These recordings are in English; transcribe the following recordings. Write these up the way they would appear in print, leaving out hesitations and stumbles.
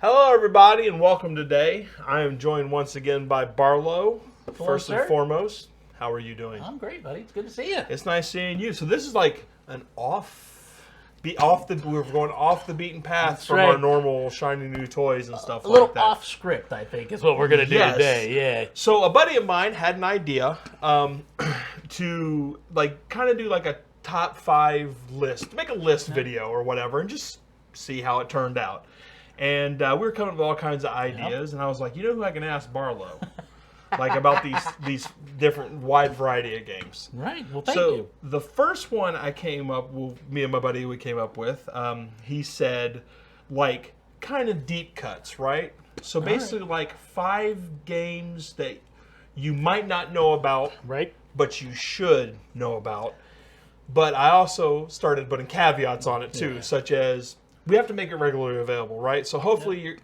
Hello, everybody, and welcome today. I am joined once again by Barlow. Hello, First sir. and foremost, how are you doing? I'm great, buddy. It's good to see you. It's nice seeing you. So this is like an we're going off the beaten path That's from right. our normal shiny new toys and stuff A like little that. off script, I think, is what we're going to do Yes. today. Yeah. So a buddy of mine had an idea to kind of do like a top 5 list, make a list video or whatever, and just see how it turned out. And we were coming up with all kinds of ideas, and I was like, you know who I can ask? Barlow. About these different wide variety of games. Right. Well, thank you. The first one me and my buddy, we came up with, he said, kind of deep cuts, right? So basically 5 games that you might not know about, Right. but you should know about. But I also started putting caveats on it too, such as we have to make it regularly available, right? So hopefully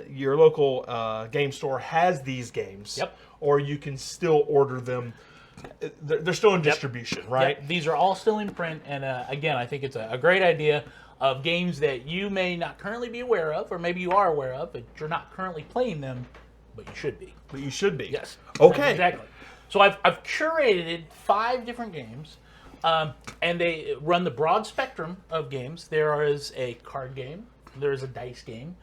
your local game store has these games, or you can still order them. They're still in distribution, right? Yep. These are all still in print, and again, I think it's a great idea of games that you may not currently be aware of, or maybe you are aware of, but you're not currently playing them, but you should be. But you should be. Yes. Okay. Exactly. So I've curated 5 different games. And they run the broad spectrum of games. There is a card game, there's a dice game,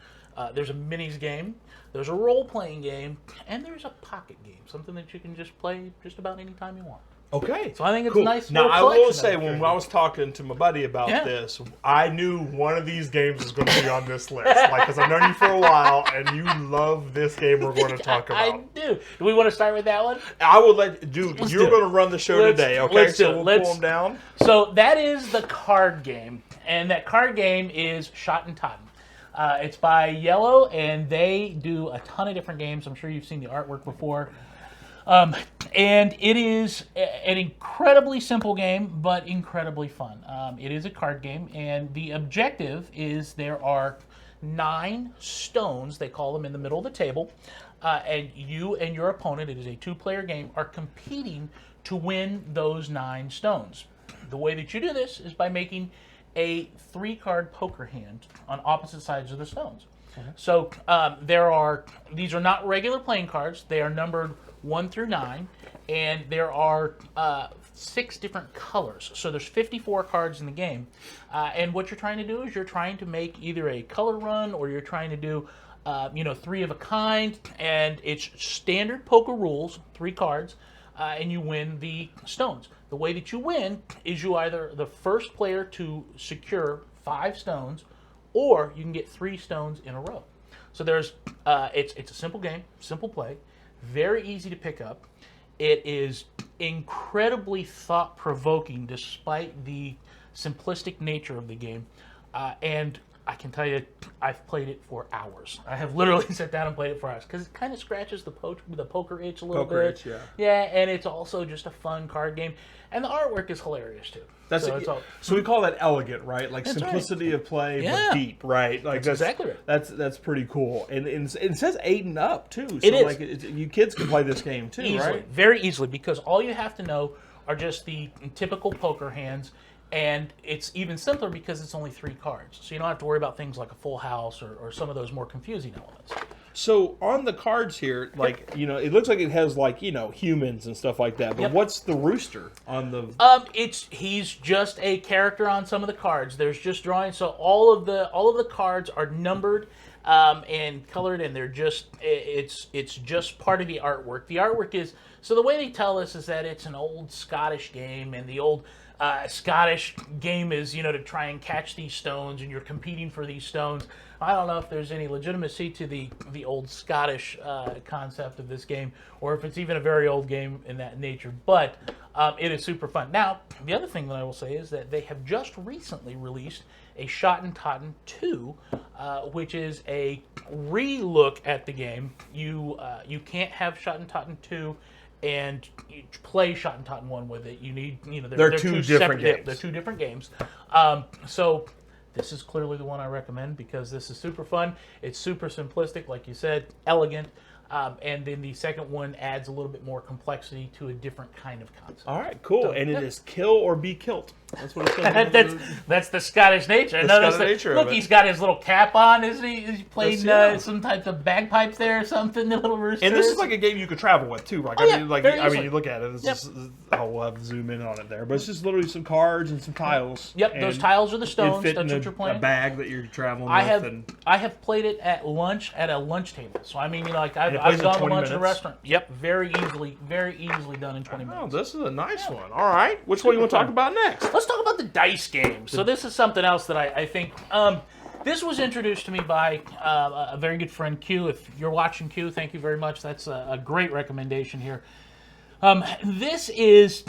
there's a minis game, there's a role-playing game, and there's a pocket game, something that you can just play just about any time you want. Okay. So I think it's cool. a nice Now, little I will collection say, of when I was talking to my buddy about this, I knew one of these games was going to be on this list. Because I've known you for a while, and you love this game we're going to talk about. I do. Do we want to start with that one? I will you're going to run the show today, okay? Let's so we'll pull them down. So that is the card game, and that card game is Schotten. It's by Yellow, and they do a ton of different games. I'm sure you've seen the artwork before. And it is an incredibly simple game, but incredibly fun. It is a card game, and the objective is there are 9 stones, they call them, in the middle of the table, and you and your opponent, it is a 2-player game, are competing to win those 9 stones. The way that you do this is by making a 3-card poker hand on opposite sides of the stones. So these are not regular playing cards. They are numbered 1 through 9, and there are 6 different colors. So there's 54 cards in the game, and what you're trying to do is you're trying to make either a color run, or you're trying to do 3 of a kind, and it's standard poker rules, 3 cards, and you win the stones. The way that you win is you either the first player to secure 5 stones, or you can get 3 stones in a row. So there's it's a simple game, simple play, very easy to pick up. It is incredibly thought-provoking despite the simplistic nature of the game. And I can tell you, I've played it for hours. I have literally sat down and played it for hours because it kind of scratches the poker itch a little bit. Itch, yeah. Yeah, and it's also just a fun card game. And the artwork is hilarious, too. So we call that elegant, right? Like That's simplicity of play, Yeah. but deep, right? Like That's exactly right. That's pretty cool, and it says 8 and up too. So It is. you kids can play this game too, Easily, right? very easily, because all you have to know are just the typical poker hands, and it's even simpler because it's only 3 cards. So you don't have to worry about things like a full house or some of those more confusing elements. So on the cards here, it looks like it has humans and stuff like that. But what's the rooster on the? He's just a character on some of the cards. There's just drawings, so all of the cards are numbered and colored, and they're just it's just part of the artwork. The artwork is so the way they tell us is that it's an old Scottish game, and the old Scottish game is to try and catch these stones, and you're competing for these stones. I don't know if there's any legitimacy to the old Scottish concept of this game, or if it's even a very old game in that nature, but it is super fun. Now, the other thing that I will say is that they have just recently released a Schotten 2, which is a re-look at the game. You can't have Schotten 2 and you play Schotten 1 with it. You need, they're 2 different games. They're 2 different games. So this is clearly the one I recommend because this is super fun. It's super simplistic, like you said, elegant. And then the second one adds a little bit more complexity to a different kind of concept. All right, cool. So, and it is kill or be killed. That's what it's going to be. That's the Scottish nature. Look, he's got his little cap on, isn't he? Is he playing some type of bagpipes there or something? The little rooster. And this is like a game you could travel with too. Like, I mean, you look at it. We'll have to zoom in on it there, but it's just literally some cards and some tiles. Yep, those tiles are the stones. That's what you're playing. A bag that you're traveling with. I have played it at lunch at a lunch table. So I mean, I've gone to lunch at a restaurant. Yep, very easily done in 20 minutes. Oh, this is a nice one. All right, which one do you want to talk about next? Let's talk about the dice game. So this is something else that I think. This was introduced to me by a very good friend, Q. If you're watching, Q, thank you very much. That's a great recommendation here. This is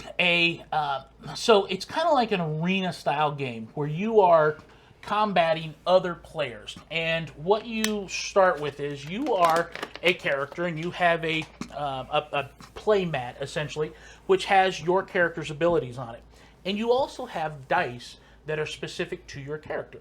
so it's kind of like an arena-style game where you are combating other players. And what you start with is you are a character and you have a play mat, essentially, which has your character's abilities on it. And you also have dice that are specific to your character.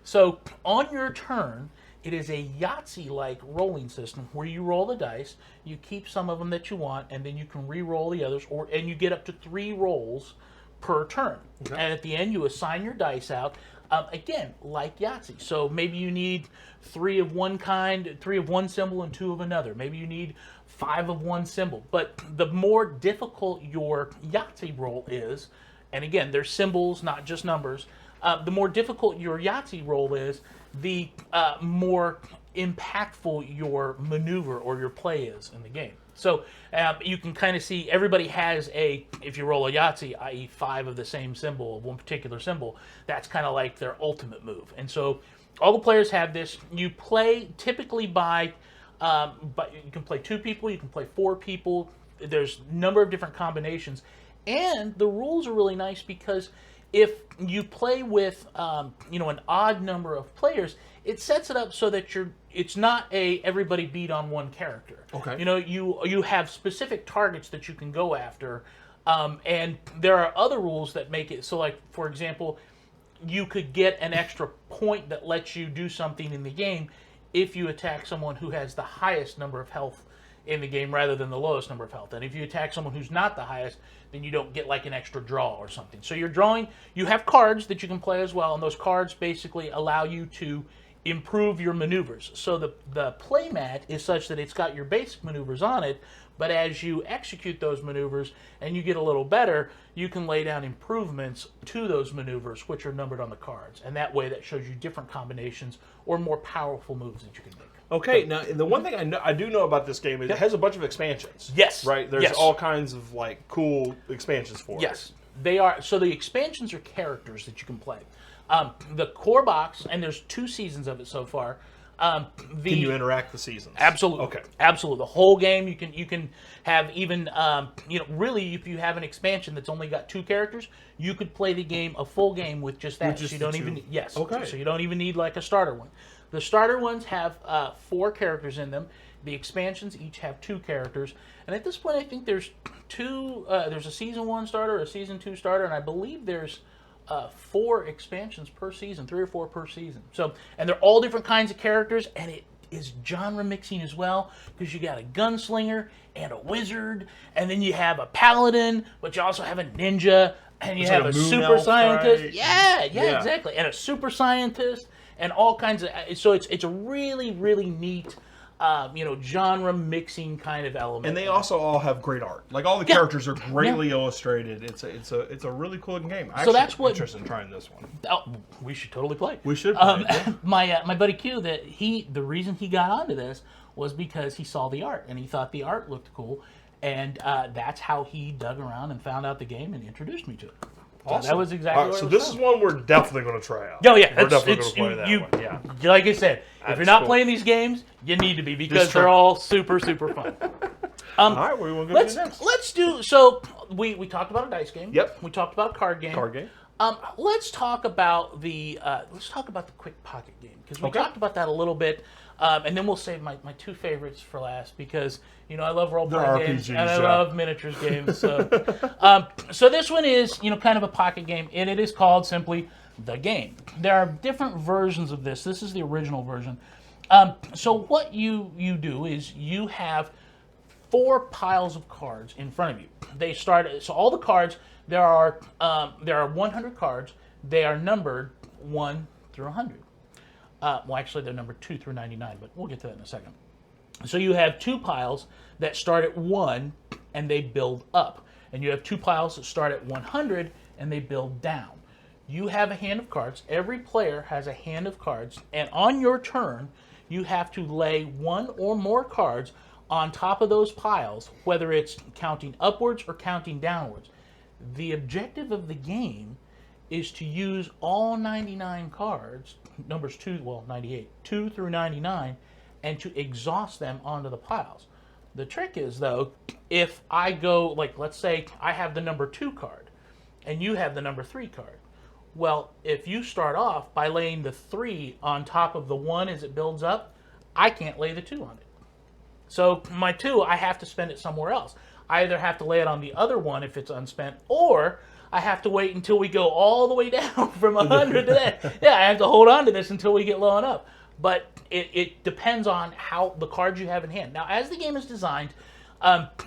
So on your turn, it is a Yahtzee-like rolling system where you roll the dice, you keep some of them that you want, and then you can re-roll the others, and you get up to 3 rolls per turn. Okay. And at the end, you assign your dice out, again, like Yahtzee. So maybe you need 3 of one kind, 3 of one symbol, and 2 of another. Maybe you need 5 of one symbol. But the more difficult your Yahtzee roll is, and again, there's symbols, not just numbers, the more difficult your Yahtzee roll is, the more impactful your maneuver or your play is in the game. So you can kind of see everybody has if you roll a Yahtzee, i.e. 5 of the same symbol, of one particular symbol, that's kind of like their ultimate move. And so all the players have this. You play typically but you can play 2 people, you can play 4 people. There's a number of different combinations. And the rules are really nice because if you play with an odd number of players, it sets it up so that it's not everybody beat on one character. Okay. You have specific targets that you can go after, and there are other rules that make it so. Like, for example, you could get an extra point that lets you do something in the game if you attack someone who has the highest number of health in the game rather than the lowest number of health. And if you attack someone who's not the highest, then you don't get like an extra draw or something. So you're drawing, you have cards that you can play as well, and those cards basically allow you to improve your maneuvers. So the play mat is such that it's got your basic maneuvers on it, but as you execute those maneuvers and you get a little better, you can lay down improvements to those maneuvers, which are numbered on the cards. And that way that shows you different combinations or more powerful moves that you can make. Okay, now the one thing I do know about this game is it has a bunch of expansions. Yes. Right? There's all kinds of like cool expansions for it. Yes. They are. So the expansions are characters that you can play. The core box, and there's 2 seasons of it so far. Can you interact the seasons? Absolutely. Okay. Absolutely. The whole game, you can have even, really, if you have an expansion that's only got 2 characters, you could play the game, a full game with just that. With just you don't the 2. even, yes. Okay. So you don't even need like a starter one. The starter ones have 4 characters in them. The expansions each have 2 characters. And at this point, I think there's 2, there's a season 1 starter, a season 2 starter, and I believe there's 4 expansions per season, 3 or 4 per season. So, and they're all different kinds of characters, and it is genre mixing as well, because you got a gunslinger and a wizard, and then you have a paladin, but you also have a ninja, and you have a super scientist. Right? Yeah, exactly, and a super scientist, and all kinds of. So it's a really, really neat. Genre mixing kind of element. And they also all have great art. Like all the characters are greatly illustrated. It's a really cool looking game. So that's what. Interested in trying this one. Oh, we should totally play. We should play. My buddy Q, the reason he got onto this was because he saw the art and he thought the art looked cool, and that's how he dug around and found out the game and introduced me to it. Awesome. So that was exactly what so this is one we're definitely going to try out. Oh, yeah. We're definitely going to play that one. Yeah. Like I said, if you're not playing these games, you need to be because they're all super, super fun. All right, where do we want to go next? Let's do, so we talked about a dice game. Yep. We talked about a card game. Let's talk about the quick pocket game because we talked about that a little bit, and then we'll save my 2 favorites for last because I love role playing games and I love miniatures games. So, so this one is kind of a pocket game, and it is called simply The Game. There are different versions of this. This is the original version. So what you do is you have 4 piles of cards in front of you. So all the cards. there are 100 cards. They are numbered 1 through 100. Well, actually, they're numbered 2 through 99, but we'll get to that in a second. So you have 2 piles that start at 1 and they build up. And you have 2 piles that start at 100 and they build down. You have a hand of cards. Every player has a hand of cards. And on your turn, you have to lay 1 or more cards on top of those piles, whether it's counting upwards or counting downwards. The objective of the game is to use all 99 cards, numbers 98, 2 through 99, and to exhaust them onto the piles. The trick is, though, if I go, like, let's say I have the number 2 card, and you have the number 3 card. Well, if you start off by laying the 3 on top of the 1 as it builds up, I can't lay the 2 on it. So my 2, I have to spend it somewhere else. I either have to lay it on the other one if it's unspent, or I have to wait until we go all the way down from 100 to that. Yeah, I have to hold on to this until we get low enough. But it depends on how the cards you have in hand. Now, as the game is designed,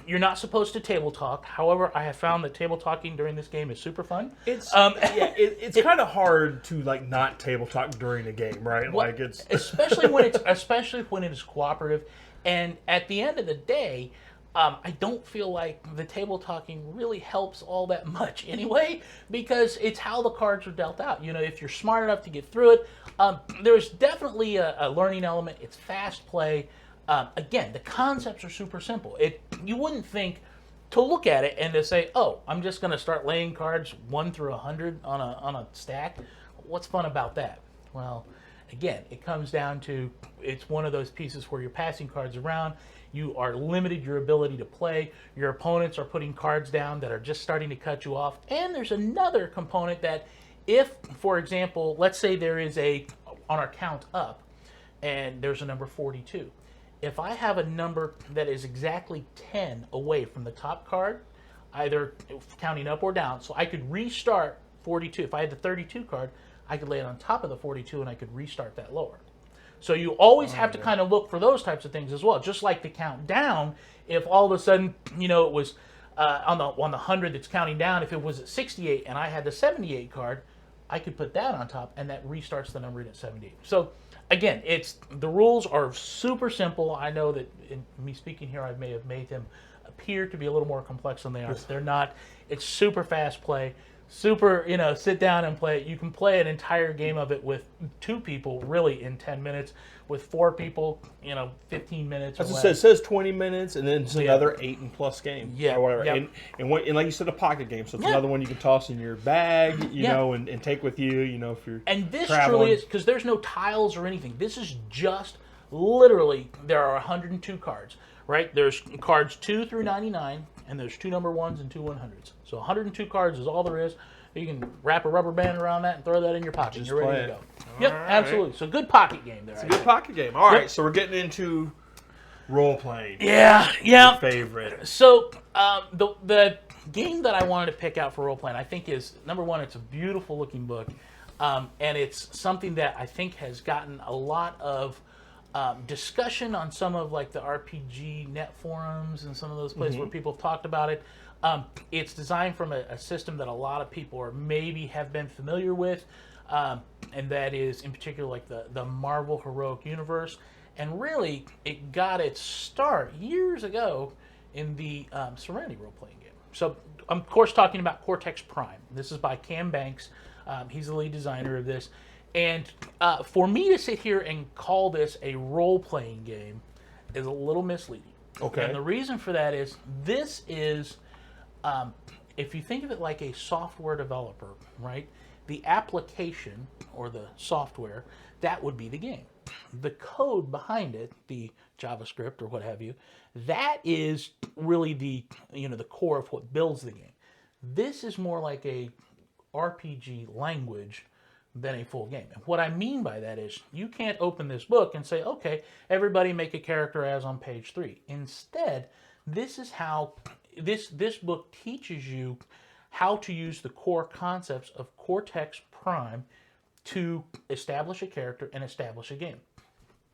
you're not supposed to table talk. However, I have found that table talking during this game is super fun. It's it's kind of hard to like not table talk during a game, right? Well, like it's especially when it is cooperative. And at the end of the day, I don't feel like the table talking really helps all that much anyway, because it's how the cards are dealt out. You know, if you're smart enough to get through it, there's definitely a learning element. It's fast play. Again, the concepts are super simple. You wouldn't think to look at it and to say, oh, I'm just going to start laying cards 1 through 100 on a stack. What's fun about that? Well, again, it comes down to it's one of those pieces where you're passing cards around. You are limited your ability to play. Your opponents are putting cards down that are just starting to cut you off. And there's another component that if, for example, let's say there is on our count up, and there's a number 42. If I have a number that is exactly 10 away from the top card, either counting up or down, so I could restart 42. If I had the 32 card, I could lay it on top of the 42 and I could restart that lower. So you always have to kind of look for those types of things as well. Just like the countdown, if all of a sudden, it was on the 100 that's counting down, if it was at 68 and I had the 78 card, I could put that on top and that restarts the number at 78. So again, the rules are super simple. I know that in me speaking here, I may have made them appear to be a little more complex than they are. They're not. It's super fast play. Super, sit down and play it. You can play an entire game of it with 2 people, really, in 10 minutes. With 4 people, 15 minutes. As it says 20 minutes, and then it's another 8 and plus game. Yeah, or whatever. Yep. And like you said, a pocket game. So it's another one you can toss in your bag, and take with you, if you're And this traveling. truly is, because there's no tiles or anything. This is just literally, there are 102 cards, right? There's cards 2 through 99, and there's 2 number 1s and 2 100s. So 102 cards is all there is. You can wrap a rubber band around that and throw that in your pocket. Just You're ready to play go. it. Yep, All absolutely. So good pocket game there. It's a good pocket game. All right, so we're getting into role playing. Yeah. Your favorite. So the game that I wanted to pick out for role playing, I think is number 1. It's a beautiful looking book, and it's something that I think has gotten a lot of discussion on some of like the RPG net forums and some of those places where people have talked about it. It's designed from a system that a lot of people have been familiar with, and that is in particular like the Marvel Heroic Universe. And really, it got its start years ago in the Serenity role-playing game. So I'm, of course, talking about Cortex Prime. This is by Cam Banks. He's the lead designer of this. And for me to sit here and call this a role-playing game is a little misleading. Okay. And the reason for that is this is, if you think of it like a software developer, right? The application or the software, that would be the game. The code behind it, the JavaScript or what have you, that is really the core of what builds the game. This is more like a RPG language than a full game. And what I mean by that is you can't open this book and say, okay, everybody make a character as on page 3. Instead, this is how this book teaches you how to use the core concepts of Cortex Prime to establish a character and establish a game.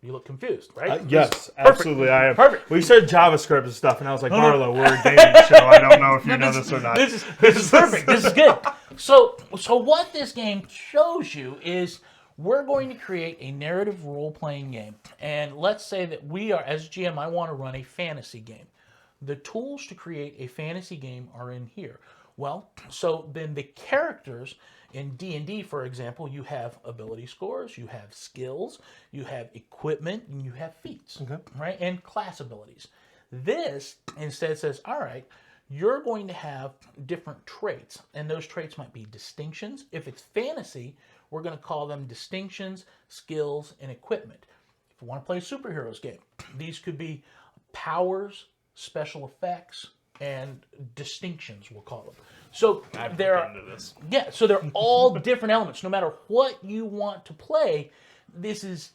You look confused, right? Yes, absolutely. I am. Perfect. We said JavaScript and stuff, and I was like, Barlow, we're a gaming show. I don't know if you know this or not. This is perfect. This is good. So what this game shows you is we're going to create a narrative role-playing game. And let's say that we are, as GM, I want to run a fantasy game. The tools to create a fantasy game are in here. Well, so then the characters in D&D, for example, you have ability scores, you have skills, you have equipment, and you have feats, right? And class abilities. This instead says, all right, you're going to have different traits, and those traits might be distinctions. If it's fantasy, we're going to call them distinctions, skills, and equipment. If you want to play a superheroes game, these could be powers, special effects, and distinctions, we'll call them. So so they're all different elements. No matter what you want to play, this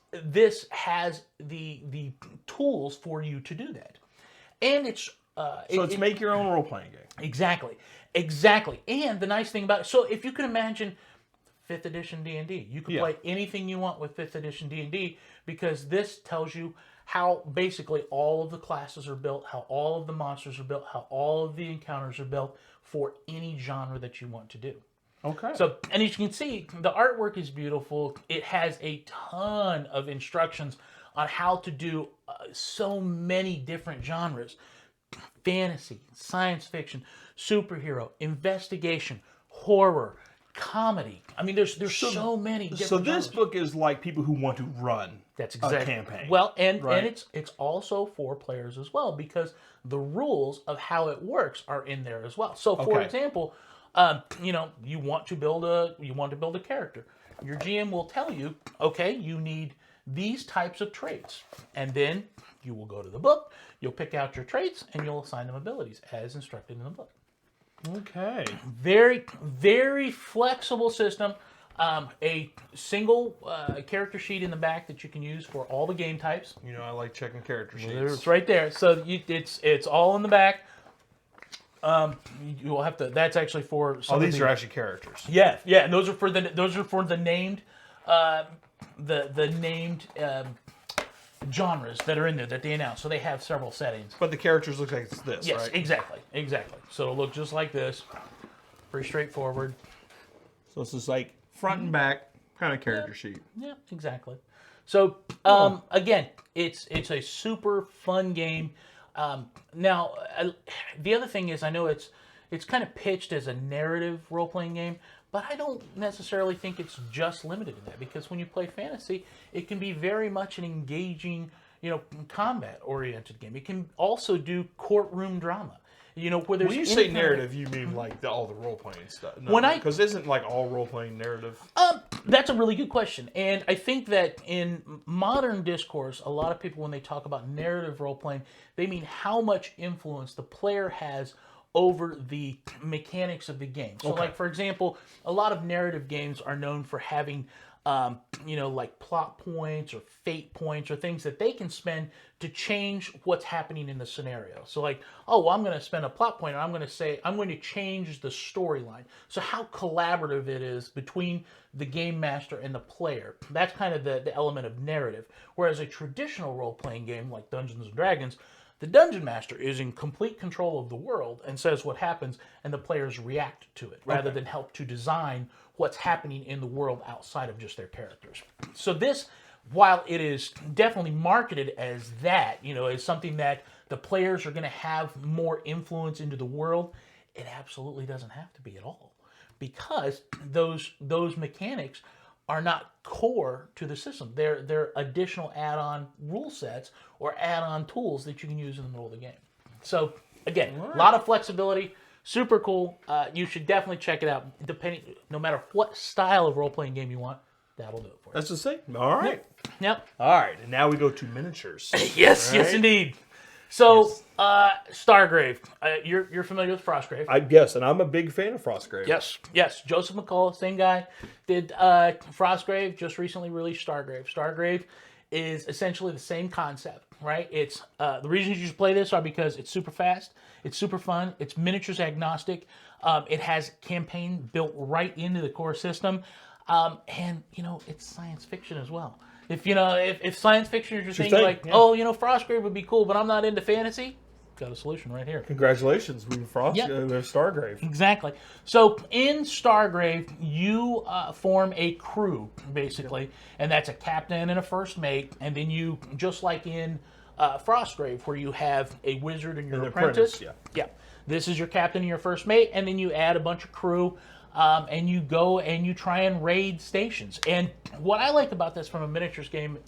has the tools for you to do that. And it's it's make your own role-playing game. Exactly. And the nice thing about it, so if you can imagine 5th edition D&D, you can play anything you want with 5th edition D&D, because this tells you how basically all of the classes are built, how all of the monsters are built, how all of the encounters are built for any genre that you want to do. Okay. So, and as you can see, the artwork is beautiful. It has a ton of instructions on how to do so many different genres. Fantasy, science fiction, superhero, investigation, horror, comedy. I mean, there's so many different So this genres. book is like people who want to run That's exactly a campaign. Well, and it's also for players as well, because the rules of how it works are in there as well. So, for example, you want to build a character. Your GM will tell you, okay, you need these types of traits, and then you will go to the book. You'll pick out your traits, and you'll assign them abilities as instructed in the book. Okay. Very, very flexible system. A single character sheet in the back that you can use for all the game types. You know, I like checking character sheets. It's right there. So it's all in the back. You will have to. That's actually for. Some these are actually characters. Yeah, and those are for the named the named genres that are in there that they announced. So they have several settings. But the characters look like it's this, yes, right? Exactly. So it'll look just like this. Pretty straightforward. So this is like front and back kind of character sheet. Yeah, exactly. So again, it's a super fun game. Now, the other thing is, I know it's kind of pitched as a narrative role-playing game, but I don't necessarily think it's just limited to that, because when you play fantasy, it can be very much an engaging, combat-oriented game. It can also do courtroom drama. Where there's when you say narrative, you mean like all the role-playing stuff? No, because isn't like all role-playing narrative? That's a really good question. And I think that in modern discourse, a lot of people, when they talk about narrative role-playing, they mean how much influence the player has over the mechanics of the game. So, like, for example, a lot of narrative games are known for having like plot points or fate points or things that they can spend to change what's happening in the scenario. So like, I'm going to spend a plot point, and I'm going to say, I'm going to change the storyline. So how collaborative it is between the game master and the player. That's kind of the element of narrative. Whereas a traditional role-playing game like Dungeons & Dragons, the dungeon master is in complete control of the world and says what happens, and the players react to it rather than help to design what's happening in the world outside of just their characters. So this, while it is definitely marketed as that, as something that the players are going to have more influence into the world, it absolutely doesn't have to be at all, because those mechanics are not core to the system. They're additional add-on rule sets or add-on tools that you can use in the middle of the game. So again, a lot of flexibility, super cool. You should definitely check it out. No matter what style of role-playing game you want, that'll do it for you. That's the same. All right. Yep. All right, and now we go to miniatures. Yes, right? yes, indeed. So, Stargrave. You're familiar with Frostgrave? Yes, and I'm a big fan of Frostgrave. Yes. Joseph McCullough, same guy, did Frostgrave. Just recently released Stargrave. Stargrave is essentially the same concept, right? It's the reasons you should play this are because it's super fast, it's super fun, it's miniatures agnostic, it has campaign built right into the core system, and it's science fiction as well. If if science fiction is your thing, thing, like, yeah. oh, Frostgrave would be cool, but I'm not into fantasy. Got a solution right here. Congratulations, we Frost. Yep. There's Stargrave. Exactly. So in Stargrave, you form a crew, basically, and that's a captain and a first mate, and then you, just like in Frostgrave, where you have a wizard and your apprentice. Yeah. This is your captain and your first mate, and then you add a bunch of crew, and you go and you try and raid stations. And what I like about this from a miniatures game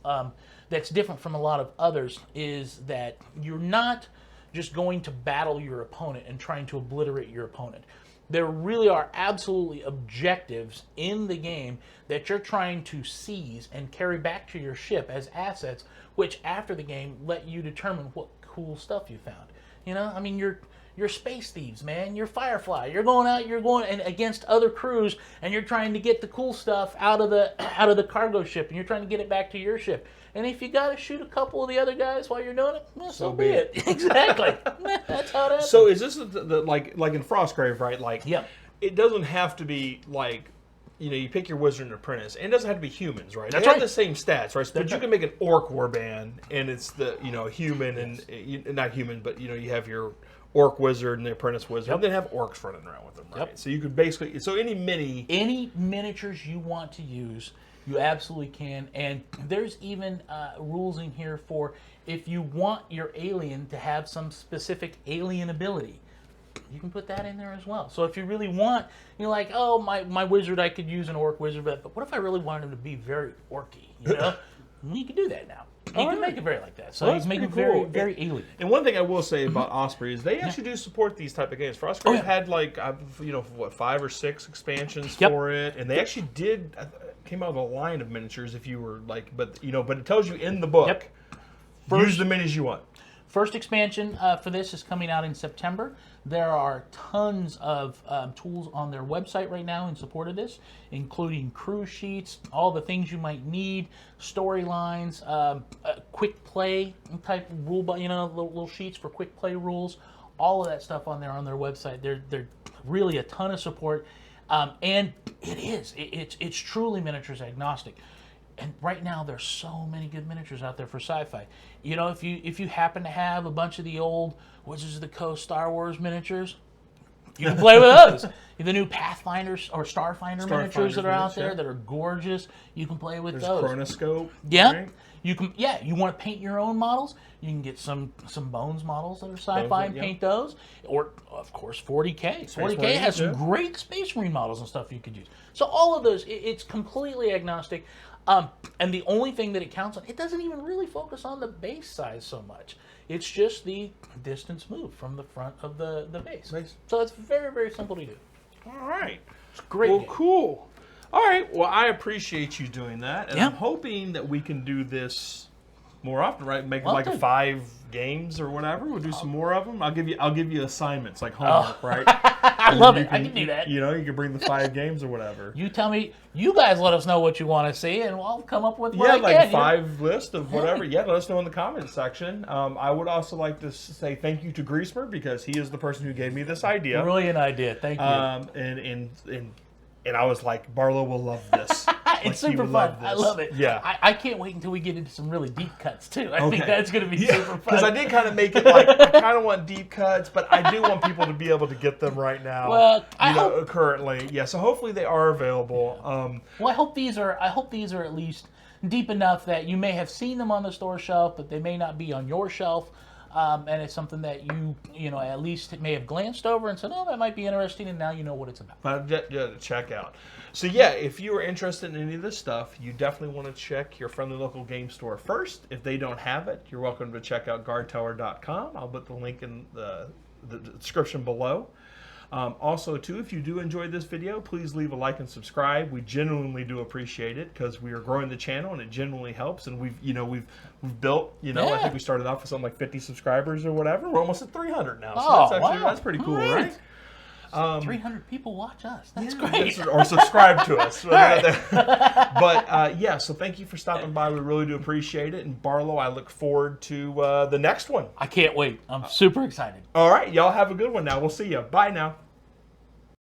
that's different from a lot of others is that you're not just going to battle your opponent and trying to obliterate your opponent. There really are absolutely objectives in the game that you're trying to seize and carry back to your ship as assets, which after the game let you determine what cool stuff you found. I mean, you're space thieves, man. You're Firefly. You're going and against other crews, and you're trying to get the cool stuff out of the cargo ship, and you're trying to get it back to your ship. And if you got to shoot a couple of the other guys while you're doing it, well, so be it. Exactly. That's how it happens. So is this like in Frostgrave, right? Like, yep. It doesn't have to be like, you pick your wizard and apprentice, and it doesn't have to be humans, right? That's they right. have the same stats, right? But you can make an orc warband, and it's the human and not human, but you have your orc wizard and the apprentice wizard, and then have orcs running around with them, right? Yep. So you could basically any miniatures you want to use, you absolutely can. And there's even rules in here for if you want your alien to have some specific alien ability, you can put that in there as well. So if you really want, like, oh, my wizard, I could use an orc wizard, but what if I really wanted him to be very orky? You can do that now. You can make it very like that. So you can make it very, very alien. And one thing I will say about Osprey is they actually do support these type of games. Frostgrave had like 5 or 6 expansions for it, and they actually came out with a line of miniatures. If you were like, but it tells you in the book, use the minis you want. First expansion for this is coming out in September. There are tons of tools on their website right now in support of this, including crew sheets, all the things you might need, storylines, quick play type rule, little sheets for quick play rules. All of that stuff on their website. They're really a ton of support, and it's truly miniatures agnostic. And right now, there's so many good miniatures out there for sci-fi. If you happen to have a bunch of the old Wizards of the Coast Star Wars miniatures, you can play with those. The new Pathfinders or Starfinder miniatures that are out there that are gorgeous, you can play with those. Chronoscope. Yeah. Right? You can. Yeah. You want to paint your own models? You can get some Bones models that are sci-fi and paint those. Or, of course, 40K. 40K has some great Space Marine models and stuff you could use. So all of those, it's completely agnostic. And the only thing that it counts on, it doesn't even really focus on the base size so much. It's just the distance moved from the front of the base. Nice. So it's very, very simple to do. All right. It's great. Well, cool. All right. Well, I appreciate you doing that. And I'm hoping that we can do this more often, right? Make like 5 games or whatever. We'll do some more of them. I'll give you assignments like homework, right? I love it. I can do that. You can bring the 5 games or whatever. You tell me. You guys let us know what you want to see, and I'll come up with what I like can. 5 list of whatever. Yeah, let us know in the comments section. I would also like to say thank you to Greasemer because he is the person who gave me this idea. Brilliant idea. Thank you. And I was like, Barlow will love this. It's super fun. I love it. Yeah. I can't wait until we get into some really deep cuts, too. I think that's going to be super fun. Because I did kind of make it like, I kind of want deep cuts, but I do want people to be able to get them right now. Well, currently. Yeah, so hopefully they are available. Well, I hope these are at least deep enough that you may have seen them on the store shelf, but they may not be on your shelf. And it's something that you at least may have glanced over and said, oh, that might be interesting, and now you know what it's about. But check out. So yeah, if you are interested in any of this stuff, you definitely want to check your friendly local game store first. If they don't have it, you're welcome to check out Guardtower.com. I'll put the link in the description below. Also, too, if you do enjoy this video, please leave a like and subscribe. We genuinely do appreciate it because we are growing the channel and it genuinely helps. And we've built, I think we started off with something like 50 subscribers or whatever. We're almost at 300 now. So that's pretty cool, right? 300 people watch us. That's great. Or subscribe to us. Right. But so thank you for stopping by. We really do appreciate it. And Barlow, I look forward to the next one. I can't wait. I'm super excited. All right. Y'all have a good one now. We'll see you. Bye now.